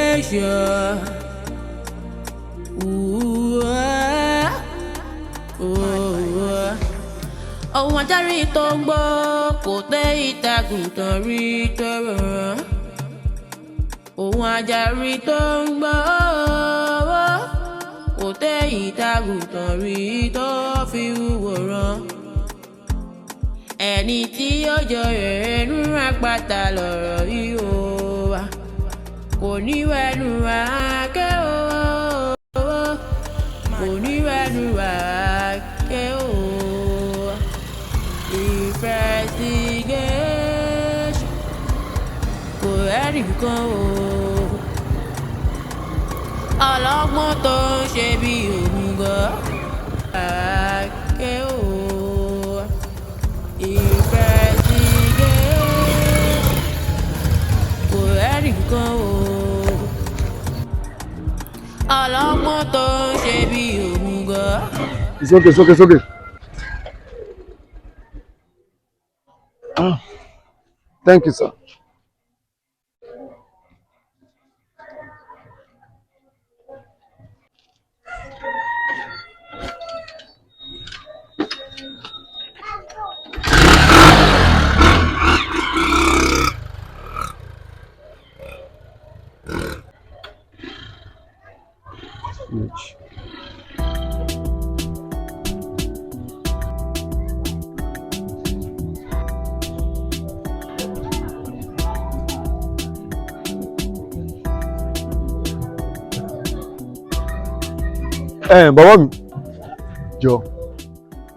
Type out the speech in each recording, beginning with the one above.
Investigation. Oh, I carry tombo, kote itagutan ritor. Oh, I carry tombo, kote itagutan ritor fi woran. Ẹni tí ó jọ ẹnu àpáta lọ̀rọ̀ yìí o wa kò ní wẹnu wá ké o kò ní wẹnu wá ké o investigation kò rẹ́rìí kan o ọlọ́gbọ́n tó ń ṣe bí òmùgọ̀ ké o. It's okay, it's okay, it's okay. Thank you, sir. Bàbá mi, jọ,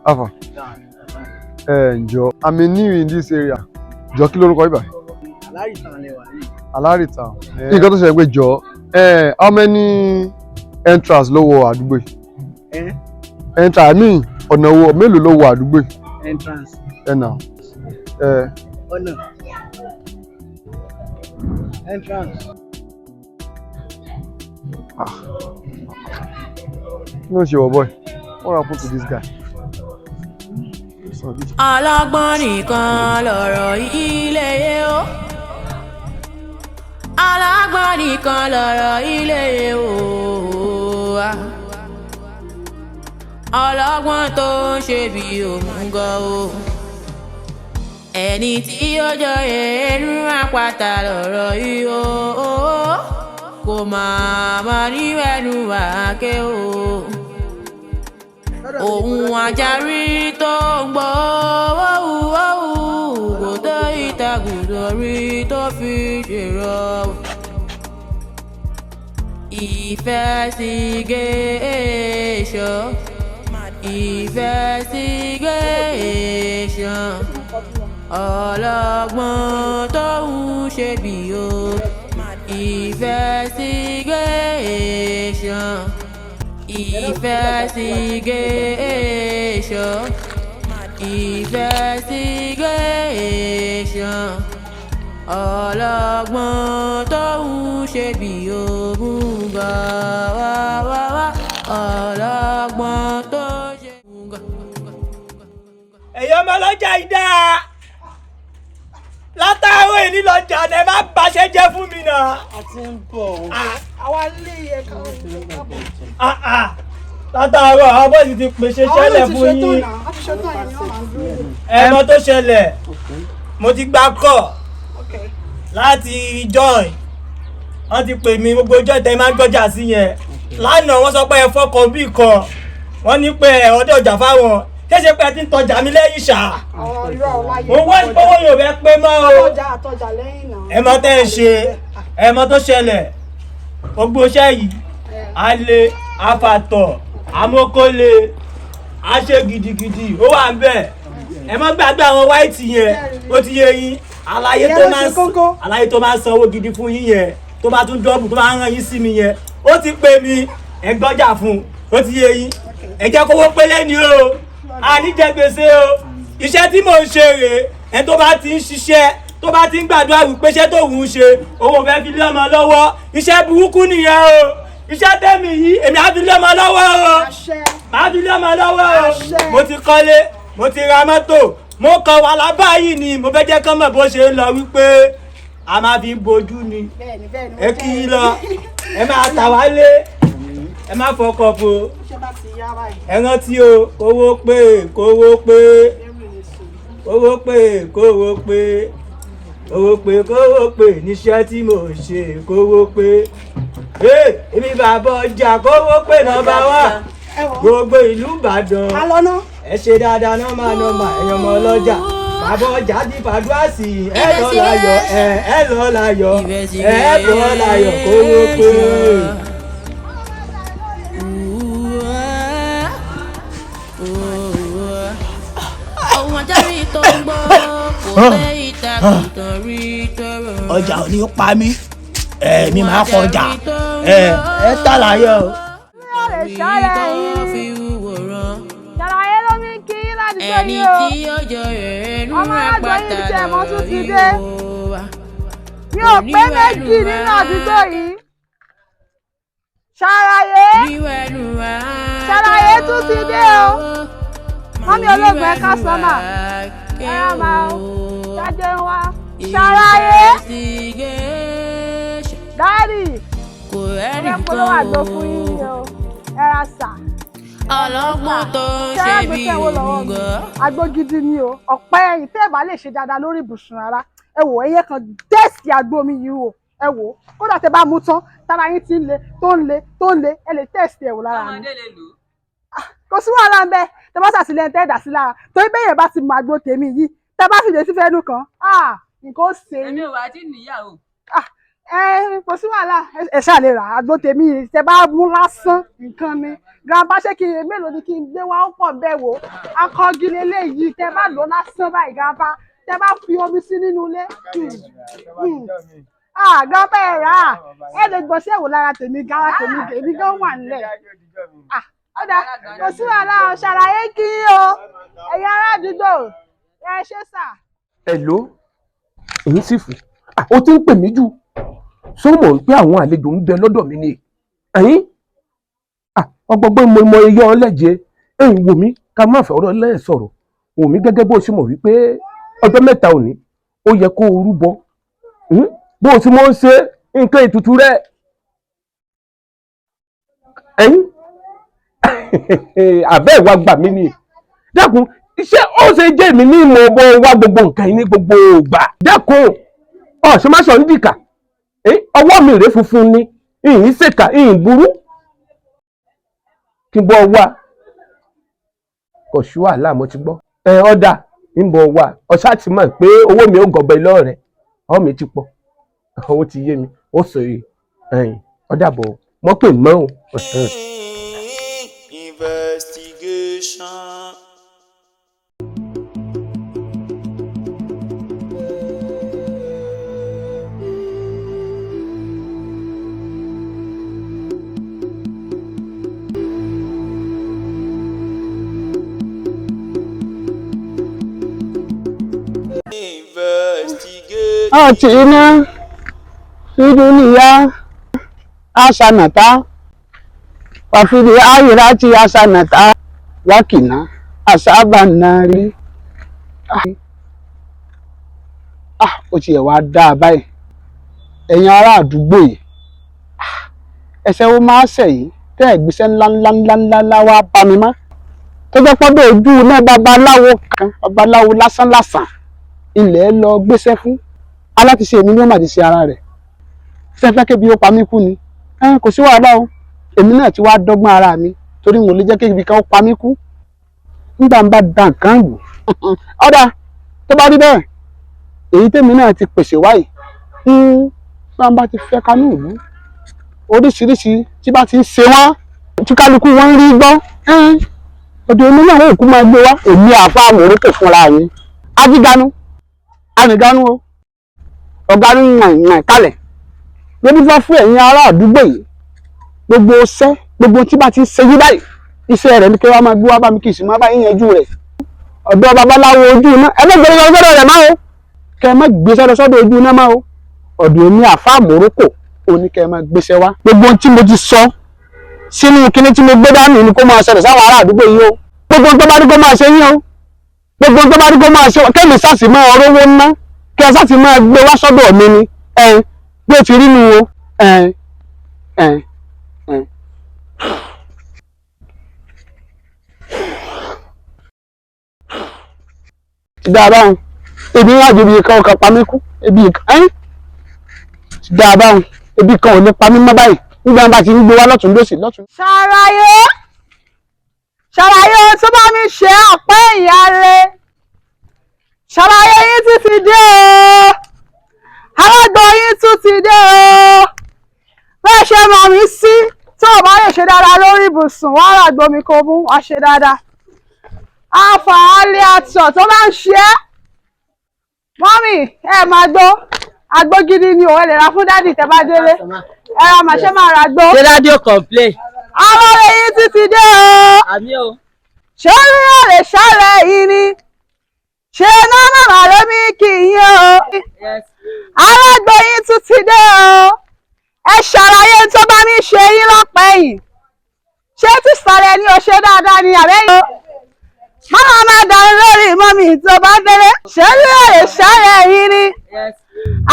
Alpha. Jọ, I'm new in this area. Jọ, kí lorúkọ ibà? Alárìtàn lẹwà yìí. Alárìtàn. Nǹkan tó ṣe pé jọ, how many entrance ló wọ àdúgbò yìí? Entrance, I mean, ọ̀nà wo mélòó ló wọ àdúgbò yìí? Entrance. Ọ̀nà. Ọ̀nà. Entrance. No sure, boy. What happened to this guy? Ọlọ́gbọ́n nìkan lọ̀rọ̀ ilé o. Ọlọ́gbọ́n nìkan lọ̀rọ̀ ilé o. Ọlọ́gbọ́n tó ń ṣe bí òmùgọ̀ o. Ẹni tí ó jọ ẹnu àpáta lọ̀rọ̀ yìí o. Kò máa ní wẹ́nu wá ké o. Ohun àjàrí tó ń gbọ́ kò tó ìtàgùdọ̀ rí tó fi ṣèrọ̀. Investigation. Investigation. Ọlọ́gbọ́n tó ń ṣe bí o. Investigation. Investigation. Investigation. Ọlọ́gbọ́n tó ń ṣe bí òmùgọ̀ wá. Ọlọ́gbọ́n tó ṣe òmùgọ̀. Ẹ̀yin ọmọ ọlọ́jà ìdá látàárọ̀ èyí lọ́jà ẹ má bàṣẹ́ jẹ́ fún mi náà. A ti ń bọ̀. Àwa lè yẹ káwọn kábọ̀. Látàárọ̀ àwọn bọ́ọ̀sì ti pèsè ṣẹlẹ̀ fún yín. Ẹ̀mọ́ tó ṣẹlẹ̀ mo ti gbà kọ́ láti join. Wọ́n ti pè mí gbogbo ọjọ́ ìtẹ́ máa ń gbọ́jà sí yẹn. Lánàá wọ́n sọ pé ẹ fọ́kàn bí kan. Wọ́n ní pé ẹ̀rọ dé ọjà fáwọn. Kéṣe pé ẹ ti ń tọjà mi lẹ́yìn ṣá. Mo wá ní pọ́wọ́ yóò fẹ́ pé mọ́ o. Ẹ̀mọ́ tẹ́ ẹ ṣe ẹ̀mọ́ tó ṣẹlẹ̀. Gbogbo iṣẹ́ yìí alẹ́ afatọ̀ amókólé aṣe gidigidi ó wà ń bẹ̀. Ẹ má gbàgbé àwọn wáìtì yẹn ó ti yé yín. Àlàyé tó máa ń sanwó gidi fún yín yẹn tó bá tún dọ́ọ̀bù tó máa ń rán yín sí mi yẹn ó ti pè mí ẹ gbọ́jà fún ó ti yé yín. Ẹ jẹ́ kówó pé lẹ́ni o àníjẹ gbèsè o iṣẹ́ tí mò ń ṣe rèé ẹ tó bá ti ń ṣiṣẹ́ tó bá ti ń gbàdúrà wípé iṣẹ́ tó wù ú ṣe owó fẹ́ fi lé ọmọ lọ́wọ́ iṣẹ́ burúkú nìyẹn o iṣẹ́ tẹ̀mí yìí èmi á fi lé ọmọ lọ́wọ́ o máa fi lé ọmọ lọ́wọ́ o mo ti kọ́lé mo ti ra mọ́tò mo kàn wà lábá yìí ni mo fẹ́ jẹ́ kán mọ̀ bó ṣe ń lọ wípé a máa fi bojú ni ẹ kí i lọ ẹ máa tà wálé ẹ má fọkọ̀ fo ẹ rántí o kówó pé kówó pé kówó pé kówó pé kówó pé kówó pé níṣẹ́ tí mo ṣe kówó pé èmi bàbá ọjà kówó pé nọ́mbà wà gbogbo ìlú Ìbàdàn ẹ ṣe dáadáa nọ́mbà ẹ̀yàn ọmọ ọlọ́jà bàbá ọjà ti fàdúrà sí ẹ lọ láyọ̀ ẹ lọ láyọ̀ ẹ bọ̀ láyọ̀ kówó pé. Ọjà ò ní pa mí mi máa kọjá ẹ tàlàyé o. Ṣàlàyé ló ní kí láti tó yìí o. Ọmọ alájọ yìí ti ẹ̀mọ́ tún ti dé. Mi ò pé méjì nínú àdúgbò yìí. Ṣàlàyé tún ti dé o. Mọ́mí olóògùn ẹ̀ka sọ́mà. Ẹ̀rọ máa ń jáde wá. Ṣàlàyé. Dáàdì. Ẹ̀rọ polówó àgbo fún yín o. Ẹ̀rọ sà. Ọlọ́gbọ́n tó ń ṣe bí ìrùngọ́. Àgbo gidi ni o. Ọ̀pẹ ẹ̀yìn tẹ́ ẹ̀ bá lè ṣe dáadáa lórí ibùsùn rárá. Ẹ wò ẹyẹ kan dẹ́sì àgbo mi yìí o. Ẹ wò kódà tẹ́ bá mú tán tára yín ti ń le tó ń le ẹ lè tẹ́sì ẹ̀ wò lára mi. Kò sí wàhálà ń bẹ tẹ́ bá ṣàtìlẹ́yìn tẹ́ ẹ̀dá sí lára torí bẹ́yẹn bá ti mọ àgbo tèmi yìí tẹ́ bá fìdí sí fẹ́nu kan nǹkan ó ṣe é. Èmi ò wá tí níyàwó. Kò sí wàhálà ẹ ṣáà lè rà àgbo tèmi yìí tẹ́ bá mú lásán nǹkan ni grandpa ṣé kí n mélòó ni kí n gbé wá ó pọ̀ bẹ́ẹ̀ wò akọ́gi lélẹ́yìí tẹ́ bá lò lásán báyìí grandpa tẹ́ bá fi omi sí nínú ilé. Grandpa ẹ rà ẹ lè gbọ́ sí ẹ̀wò lára tèmi gan wà nílẹ̀. Ọ̀dà kò sí wàhálà ṣàlàyé kí o ẹ̀yin ará àdúgbò ẹ ṣe sà. Hello èyí sì fún ó ti ń pè mí jù sọmọ pé àwọn àlejò ń bẹ lọ́dọ̀ mi ni ẹ̀yin ọgbọgbọn mo yọ ọ lẹ́jẹ̀ ẹ̀yin wò mí ká má fẹ́ ọ̀rọ̀ lẹ́ẹ̀sọ̀rọ̀ wò mí gẹ́gẹ́ bó ṣe mọ̀ wípé ọjọ́ mẹ́ta òní ó yẹ kó o rúbọ bó o ti mọ̀ ń ṣe nǹkan ètùtù rẹ̀ ẹ̀yin àbẹ́ ìwà gbà mí ni dákun iṣẹ́ ó ṣe jẹ́ mi ní ìmọ̀ ọgbọ́n wá gbogbo nǹkan yìí ní gbogbo ìgbà dákun ṣe má sọ ń dìkà ọwọ́ mi rèé funfun ni ìyìn ṣèkà ìyìn burú kí n bọ́ wá kò sí wàhálà mo ti gbọ́ ọ̀dà ń bọ̀ wá ọ̀ṣà ti mọ̀ pé owó mi ò gọbẹ lọ́rẹ̀ ọ̀ mi ti pọ̀ owó ti yé mi ó sọ yìí ọ̀dà bọ̀ mọ́ pè mọ́ o. Investigation. Atina fidunia asanata wafidi ayirati asanata wakina asabanari ó tiẹ̀ wá dáa báyìí ẹ̀yin ará àdúgbò yìí ẹsẹ̀ wo máa ṣẹ̀yìn tẹ́ ẹ̀ gbéṣẹ́ ńláńláńláńlá wá bá mi mọ́ tó jẹ́ pọ́dọ̀ ojú náà babaláwo lásán ilẹ̀ lọ gbéṣẹ́ fún alátiṣe èmi ní ó mà ti ṣe ara rẹ̀ sẹ́fẹ́ kébi ó pa mí kú ni kò sí wàhálà o èmi náà ti wá dọ́gbọ́n ara mi torí wọn ò lè jẹ́ kébi kan ó pa mí kú nígbà ń bá da nǹkan lù ọ̀dà tó bá rí bẹ́ẹ̀ èyí tèmi náà ti pèsè wáyé bá ń bá ti fẹ́ kanú ìlú oríṣiríṣi tí bá ti ń ṣe wọ́n tí kálukú wọn ń rí gbọ́ ọ̀dọ̀ èmi náà òkú máa gbé wá èmi àfa àmọ̀rókè fúnra mi ajíganu arìnganu o ọ̀gá ní yàn kalẹ̀ lórí fẹ́ fún ẹ̀yin ará àdúgbò yìí gbogbo ṣẹ́ gbogbo tí bá ti ń ṣe yí báyìí iṣẹ́ rẹ̀ ní kí wọ́n máa gbé wá bá mi kì í sì máa bá yín yanjú rẹ̀ ọ̀dọ̀ babaláwo ojú iná ẹ má gbé sọ́dọ̀ rẹ̀ máa o kẹ́ ẹ má gbé sọ́dọ̀ ojú iná máa o ọ̀dọ̀ èmi àfa àmọ̀rókò ó ní kẹ́ ẹ má gbéṣẹ́ wá gbogbo tí mo ti sọ sínú kinní tí mo gbé dání ni kó máa ṣẹlẹ̀ sáwọn ará àdúgbò yìí o gbogbo tó bá ní kó máa ṣe yín o gbogbo tó bá rí kó máa ṣe kẹ́mi sáàsì máa rówó ná kí ẹ sáàsì máa gbé wá sọ́dọ̀ mi ni bí ó ti rí nu o. dábàá ebi wá ju ibi kan ọkàn pa mí kú ebi kan dábàá ebi kan ò ní pa mí mọ́ báyìí nígbà bá ti ń gbé wá lọ́tún lósì lọ́tún. ṣàlàyé tó bá mi ṣe ọ̀pẹ́ ìyá rẹ̀ ṣàlàyé yín tún ti dé o alágbó yín tún ti dé o bẹ́ẹ̀ ṣe mọ̀ mí sí tó o bá lè ṣe dáadáa lórí ibùsùn wọ́n rà gbomi kò mú wá ṣe dáadáa àǹfààní àtọ̀ tó bá ń ṣe é mọ́mì ẹ máa gbó agbó gidi ni òun lè ra fún dádì tẹ́ bá délé ẹ ra màṣẹ máa ra gbó. ṣé dádì ò complain. àwọn ọ̀rẹ́ yín tún ti dé o. àmì o. ṣé rírọ̀ lè ṣàlẹ̀ yìí ni ṣé nánà màlẹ́ mi kì í yín o. alágbó yín tún ti dé o. ẹ ṣàlàyé tó bá mi ṣe yín lọ́pẹ́ yìí ṣé tí sàlẹ̀ ni o ṣe dáadáa ni àbẹ́yìn. máa máa dàrú lórí mọ́mì tó bá délé ṣé rírọ̀ lè ṣàlẹ̀ yìí ni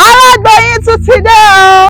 alágbó yín tún ti dé o.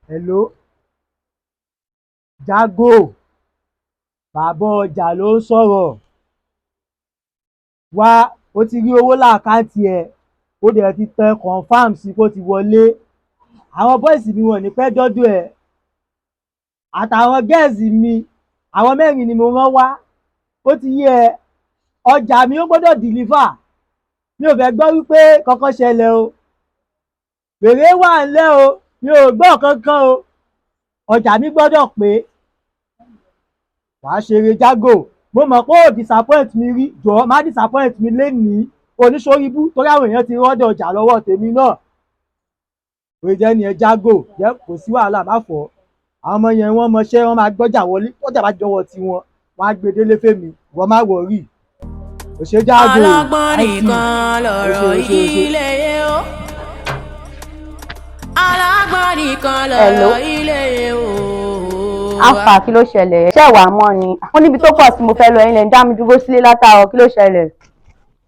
Hello, Jago, bàbá ọjà ló ń sọ̀rọ̀. Wá, ó ti rí owó láàkáǹtì ẹ̀, ó dẹ̀ ti tẹ confam sí kó ti wọlé. Àwọn bọ́ìsì mi wọ̀n ní pẹ́ dọ́dọ̀ ẹ̀. Àtàwọn gẹ́ẹ̀sì mi, àwọn mẹ́rin ni mo rán wá. Ó ti yé ẹ, ọjà mi ó gbọ́dọ̀ dìlífà. Mi ò fẹ́ gbọ́ wípé kankan ṣẹlẹ̀ o. Wèrè wà ńlẹ̀ o. Mi ò gbọ́ kankan o, ọjà mi gbọ́dọ̀ pé wàá ṣeré Jago. Mo mọ̀ pé ó disappoint mi rí, jọ̀ọ́ má disappoint mi lénìí oníṣòríbú torí àwọn èèyàn ti rọ́dọ̀ ọjà lọ́wọ́ tèmi náà. Òye jẹ́ ni ẹ Jago, jẹ́ kò sí wàhálà má fọ́. Àwọn ọmọ yẹn wọ́n mọṣẹ́, wọ́n máa gbọ́jà wọlé, ọjà bá jọwọ́ tiwọn, wọ́n á gbé délé fèmí, wọ́n má wọ̀rí. Kò ṣe Jago. ọlọ́gbọ́n nìkan lọ̀rọ̀ ilé o. alágbọ́n nìkan lọ̀rọ̀ ilé o. Àfà kí ló ṣẹlẹ̀? Ṣé wàá mọ́ ni? Ó níbi tó pọ̀ tí mo fẹ́ lọ yín lẹ̀ ń dá mi dúró sílé látàárọ̀, kí ló ṣẹlẹ̀?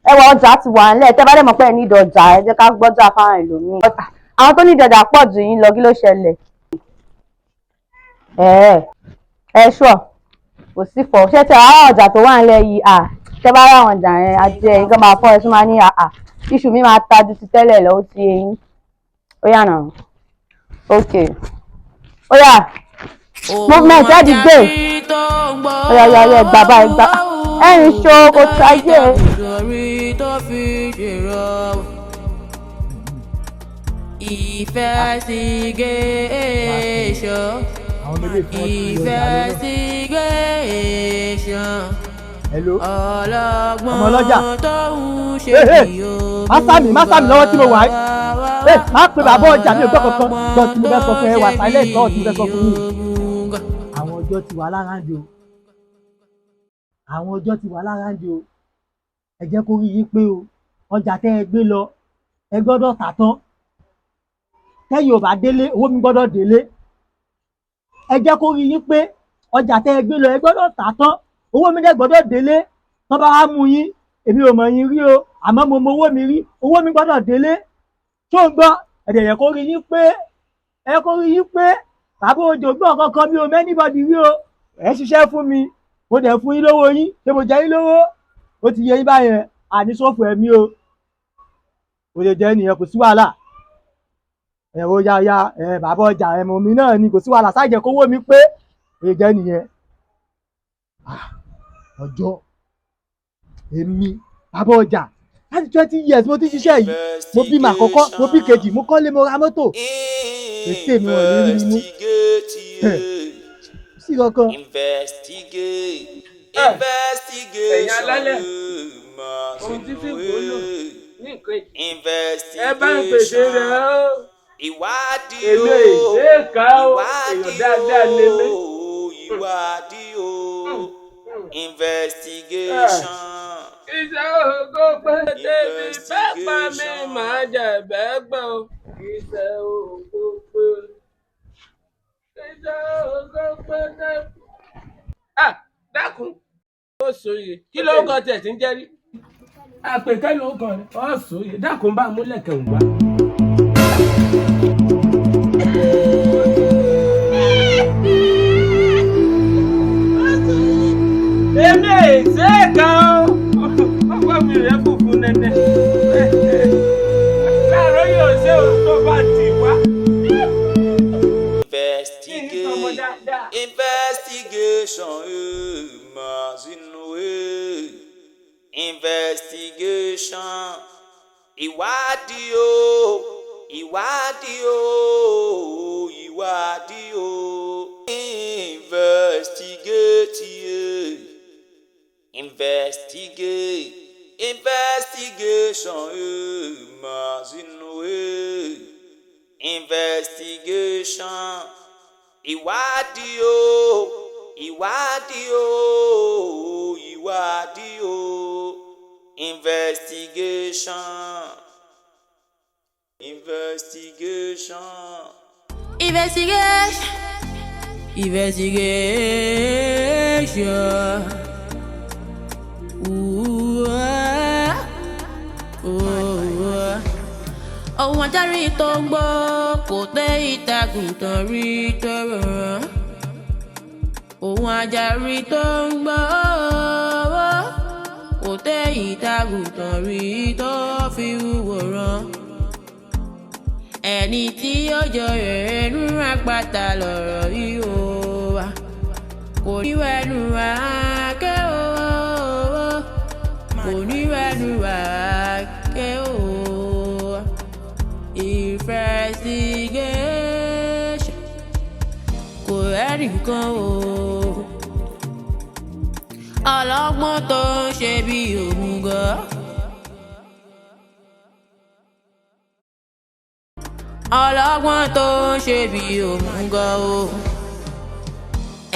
Ẹ wọ ọjà ti wà ńlẹ̀, tẹ́ bá dẹ̀ mọ̀ pé ẹ ní ìdọ̀jà, ẹ jẹ́ ká gbọ́jà fáwọn ẹlòmíì. Àwọn tó ní ìdọ̀jà pọ̀ jù yín lọ, kí ló ṣẹlẹ̀? Ẹ ṣọ̀, kò sí fọ̀. Ṣé tẹ àwọn ọjà tó wà ńlẹ̀ yìí, tẹ́ bá rà àwọn ọjà yẹn, ajé yín kan máa fọ́ ẹ tún máa ní iṣu mi máa ta ju ti tẹ́lẹ̀ lọ, ó ti eyín. Ó yà náà. Okay. Ó yá. Movement ẹ di gbé. Ó yá gbàbá ẹgbà. Ẹ̀yin ṣo kò sáyé. Investigation. Hello. Ọlọ́gbọ́n ọlọ́jà. tó ń ṣe má sáàmì lọ́wọ́ tí mo wà yìí. Má pe bàbá ọjà mi ò gbọ́ kankan. Gbọ́ tí mo fẹ́ sọ fún ẹ wà silent lọ́wọ́ tí mo fẹ́ sọ fún yín. Àwọn ọjọ́ ti wà láráǹdì o. Àwọn ọjọ́ ti wà láráǹdì o. Ẹ jẹ́ kó rí yín pé o. Ọjà tẹ́ ẹ gbé lọ, ẹ gbọ́dọ̀ tà tán. Tẹ́yìn ò bá délé, owó mi gbọ́dọ̀ délé. Ẹ jẹ́ kó rí yín pé ọjà tẹ́ ẹ gbé lọ, ẹ gbọ́dọ̀ tà tán. Owó mi dẹ̀ gbọ́dọ̀ délé. Tọ́ bá wá mú yín, èmi ò mọ̀ yín rí o, àmọ́ mo mọ owó mi rí, owó mi gbọ́dọ̀ délé. Tó ń gbọ́, ẹ̀dẹ̀ yẹ kó rí yín pé bàbá òjò gbọ́ kankan mi ò mẹ́nìbọ̀dì rí o. Ẹ ṣiṣẹ́ fún mi, mo dẹ̀ fún yín lówó yín, ṣé mo jẹ yín lówó? ó ti yẹ yín báyẹn àní ṣòfò ẹ̀mí o ó lè jẹ́ nìyẹn kò sí wàhálà ó ya bàbá ọjà ẹ̀mọ̀ mi náà ni kò sí wàhálà sáà jẹ́ kówó mi pé ó lè jẹ́ nìyẹn ọjọ́ èmi bàbá ọjà láti 20 years mo ti ṣiṣẹ́ yìí mo bí màá kọ́kọ́ mo bí kejì mo kọ́lé mo ra mọ́tò èsì èmi wọn lè rí mú sí kankan. ẹ̀yin alálẹ̀ ohun tí tí kò lò ní nǹkan ẹ bá ń pèsè rẹ̀ ó èlò ìṣèkà ó èèyàn dáadáa lélẹ̀. Investigation. Iṣẹ́ ògo pé débi bẹ́ẹ̀ pa mí máa jẹ bẹ́ẹ̀ gbọ́. Iṣẹ́ ògo pé. Iṣẹ́ ògo pé débi. Dákun. Ó sòye. Kí ló ń kọ tẹ̀ tí ń jẹ́rí? Àpèkẹ́ ló ń kọ rẹ̀. Ó sòye. Dákun bá múlẹ̀kẹ̀ ń wá. Èmi èsè kan ọgbọ́n mi rẹ̀ funfun nẹ́nẹ́ láàárọ̀ yóò ṣe òun tó bá ti wá. Investigation investigation ìwádìí o ìwádìí o ìwádìí o investigate. Investigation investigation ìwádìí o ìwádìí o ìwádìí o investigation investigation. Ohun ajárí tó ń gbọ́ kò tẹ́ ìtàgùntàn rí tó rọrùn. Ohun ajárí tó ń gbọ́ kò tẹ́ ìtàgùntàn rí tó fi wúwo rán. Ẹni tí ó jọ rẹ̀ nú àpáta lọ̀rọ̀ yìí ó wà. Kò ní wẹ́nu wá ké o, kò ní wẹ́nu wá ké o. Investigation kò rẹ́nìkan o. Ọlọ́gbọ́n tó ń ṣe bí òmùgọ̀. Ọlọ́gbọ́n tó ń ṣe bí òmùgọ̀ o.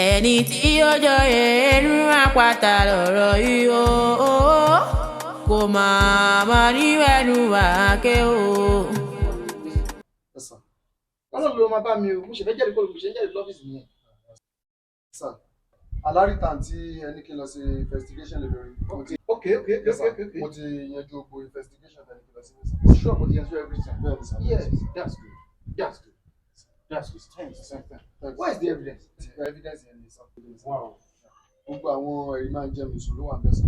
Ẹni tí ó jọ ẹnu àpáta lọ̀rọ̀ yìí o. Kò máa ní wẹ́nu wá ké o. Ọlọ́run ló máa bá mi o, mo ṣe fẹ́ jẹ́rìí kó lè ṣe ń jẹ́rìí lọ́fíìsì nìyẹn. Sir, alárìtàn tí ẹni kí n lọ sí investigation lè lórí. Ok. Mo ti yanjú gbogbo investigation ẹni kí n lọ sí mi. Sure, but the answer everything. Yes, that's good. That's good. Thanks. Where is the evidence? The evidence in this. Wow. Gbogbo àwọn ẹ̀rí máa ń jẹ́ mi sùn ló wà ń bẹ̀ sọ.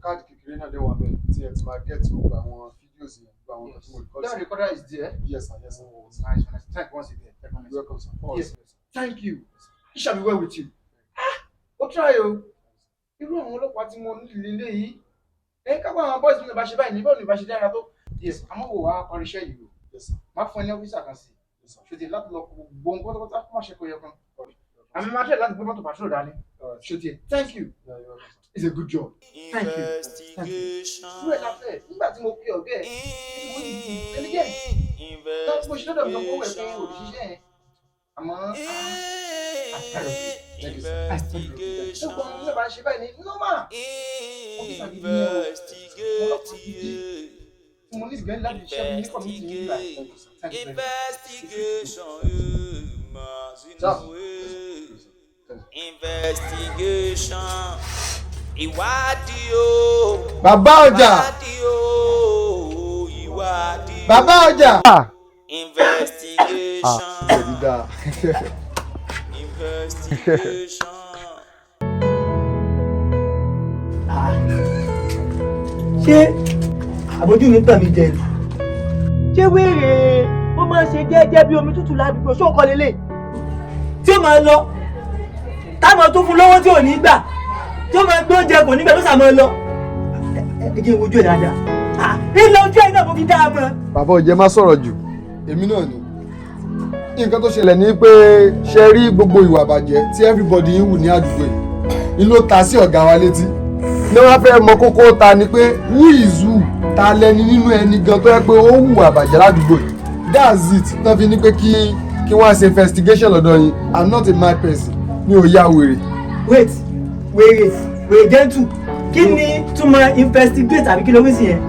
Káàdì kékeré náà dé wà ń bẹ̀ tí ẹ ti máa gẹ̀ẹ́tì gbogbo àwọn fídíòs yẹn. That recorder is there? Yes, sir. Nice. Thank once again. You're welcome, sir. Yes. Thank you. It shall be well with you. Ó try o. Irú àwọn ọlọ́pàá tí mo ní lílé yìí. Kápá àwọn boys mi lè bá ṣe báyìí níbẹ̀ ò ní bá ṣe dára tó. Yes, àmọ́ wò wá parí iṣẹ́ yìí o. Yes, sir. Má fún ẹ ní ọ́fíìsì àkànṣe. Ṣètì láti lọ gbogbo pátápátá kó má ṣe kó yẹ kan. Àmì máa tẹ̀ láti gbé mọ́tò patrol dání. Ṣètì, thank you. Yeah, you're welcome, sir. It's a good job. Thank you. Irú ẹ̀ la fẹ́ nígbà tí mo pe ọ̀gá ẹ̀ intelligent. Láti mo ṣe lọ́dọ̀ mi lọ́wọ́ ẹ̀ pé òṣìṣẹ́ yẹn. Àmọ́ ẹ̀kọ́ ọ̀hún lè bá ṣe báyìí ní nọ́mà. Ọ́fíìsì àgídí ni ẹ̀rọ ọlọ́pàá gidi. Mo ní ìgbẹ́ láti ṣe mi ní kọ̀mítì yìí nígbà. Investigation ìwádìí o. Bàbá ọjà. Bàbá ọjà. Investigation. Investigation. ṣé àbójú mi tàn mí jẹ ni ṣé wéèrè ó máa ń ṣe jẹ́jẹ́ bí omi tútù ládùúgbò ṣó kọ́ lélẹ̀ tí ó máa lọ táwọn tó fún lọ́wọ́ tí ò ní gbà tí ó máa gbé oúnjẹ kò ní gbà tó sàmọ́ lọ ẹ jẹ́ ìwojú ẹ̀ dáadáa ilé ojú ẹ̀ náà mo fi dá a mọ́. bàbá òjẹ́ má sọ̀rọ̀ jù èmi náà ni nǹkan tó ṣẹlẹ̀ ni pé ṣe rí gbogbo ìwà àbàjẹ́ tí everybody ń wù ní àdúgbò yìí ni ló ta sí ọ̀gá wa létí ní wọ́n fẹ́ mọ kókó ta ni pé who is who ta lẹni nínú ẹni gan tó yẹ pé ó hùwà àbàjẹ́ ládùúgbò yìí that's it tán fi ní pé kí wọ́n ṣe investigation lọ́dọ̀ yín I'm not a mad person mi ò ya wèrè. wait wèrè gentle kí ni túmọ̀ investigate àbí kí ló wí sí yẹn.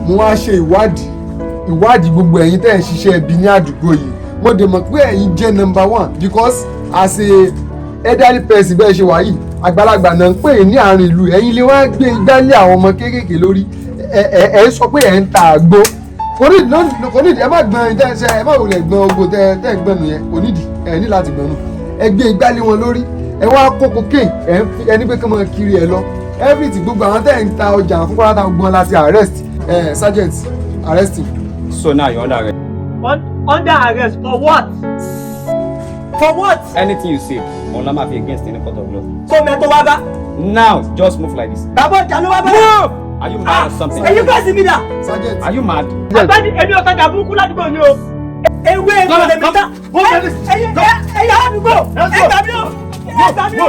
mo wá ṣe ìwádìí gbogbo ẹ̀yin tẹ́ ẹ̀ ń ṣiṣẹ́ ibi ní àdúgbò yìí mo dẹ̀ mọ̀ pé ẹ̀yin jẹ́ number one because as a elderly person bẹ́ẹ̀ ṣe wà yìí àgbàlagbà náà ń pè é ní àárín ìlú ẹ̀yin lè wá gbé igbálé àwọn ọmọ kéékèèké lórí ẹ̀ sọ pé ẹ̀ ń ta àgbo kò nídìí ẹ má gbọ́n ẹ má wulẹ̀ gbọ́n ogo tẹ́ ẹ gbọ́n nù yẹn kò nídìí ẹ ní láti gbọ́n nù ẹ gbé igbálé wọn lórí ẹ wá kó cocaine ẹ ní pé kí wọ́n kiri ẹ lọ everything gbogbo àwọn tẹ́ ẹ̀ ń ta ọjà fún kọ́lá gbọ́n láti arrest sergeant arresting. So now you're under arrest. Under arrest for what? For what? Anything you say, Olama be against any court of law. So meto waba. Now just move like this. Babo jalo waba. Move! Are you mad or something? Are you guys me da? Sergeant. Are you mad? Abani èmi o taja buku ládùúgbò ni o. Ewe ko le mi ta. Ẹ ya mi go. Ẹ gba mi o. Ẹ gba mi o.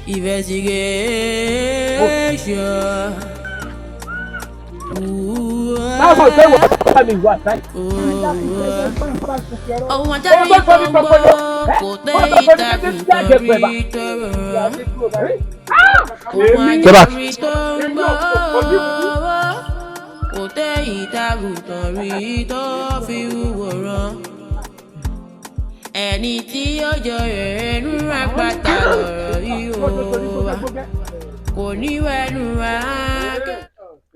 Investigation. Táwọn ọ̀sẹ̀ wọ̀ ọ́ mi wà táyì. Ohun àtàrí tó ń gbọ́ kò tẹ́ ìtàkùn torí tọrọ. Ohun àtàrí tó ń gbọ́ kò tẹ́ ìtàkùn torí tó fi wòran. Ẹni tí ó jọ rẹ̀ ń rà pátá lọ̀rọ̀ yìí ó wà kò ní wẹ́nu wá.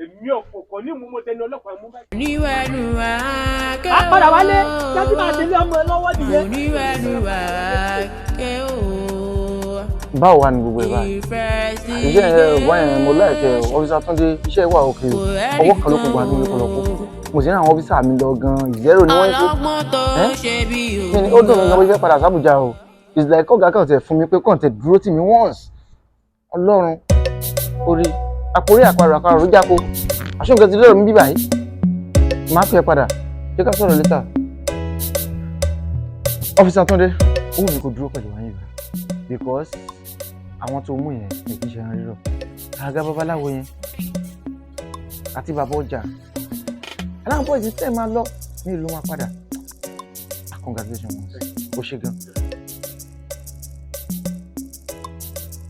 Èmi ọ̀pọ̀ ní mo tẹni ọlọ́pàá mú báyìí. Oníwẹ̀nu wá ké o. A padà wálé jáde máa tẹ̀lé ọmọ ẹ lọ́wọ́ nìyẹn. Oníwẹ̀nu wá ké o. Báwo wà ní gbogbo ẹ̀ báyìí? Iṣẹ́ ẹ̀ wá yẹn mo láìpẹ́ ọ́fíìsà Túndé iṣẹ́ wà òkè ọwọ́ kan ló kò wá ní ìpọ̀lọpọ̀. Mo sì ní àwọn ọ́fíìsà mi lọ gan-an ìzẹ́rò ni wọ́n ń ṣe. Kí ni ó dùn mí gan bó fẹ́ padà sábùjá o. It's like ọ̀gá kan tẹ̀ fún mi pé kàn tẹ̀ dúró tì mí once. Ọlọ́run orí àkórí àparò ló jáko. Àṣọ nǹkan ti lọ́rọ̀ mi bí báyìí. Màá pè é padà. Jẹ́ ká sọ̀rọ̀ later. Ọ́fíìsà Túndé, ó wù mí kó dúró pẹ̀lú wáyé rẹ̀ because àwọn tó mú yẹn ní kí n ṣe ń rírọ̀. Àga babaláwo yẹn àti bàbá ọjà. Aláwọ̀ bọ́ọ̀sì tẹ̀ máa lọ ní ìlú máa padà. Congratulations, ó ṣe gan.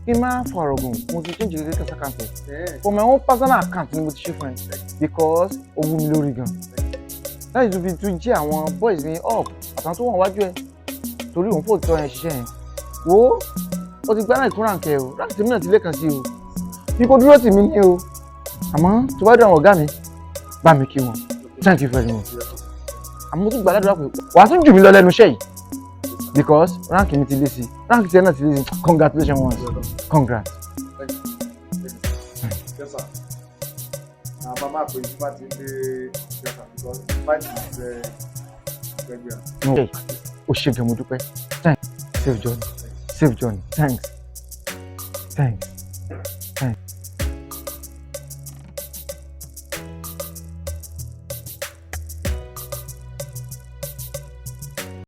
Kí n máa fọ ọ̀rọ̀ gùn, mo ti change the data account for my own personal account ni mo ti ṣe fún ẹ because ó wú mi lórí gan. Láti tún fi tún jí àwọn boys ní up àtàwọn tó wọ̀n wájú ẹ torí òun fò tọ́ ẹ ṣiṣẹ́ yẹn. Wo ó ti gbá náà ìkún ránkẹ́ o, ránkẹ́ mi náà ti lẹ́kan sí o. Bí kò dúró tì mí ní o. Àmọ́ tó bá dún àwọn ọ̀gá mi, bá mi kí wọn. Thank you very much. Àmọ́ mo tún gbà ládùúrà pé wàá tún jù mí lọ lẹ́nu iṣẹ́ yìí. Because rank mi ti lé sí rank ti ẹ náà ti lé sí congratulations once congrats. Yes sir. Mama àpò yìí bá ti dé ìjọba because fight is gbẹgbẹ. O ṣe gan mo dúpẹ́. Thanks. Safe journey. Thanks.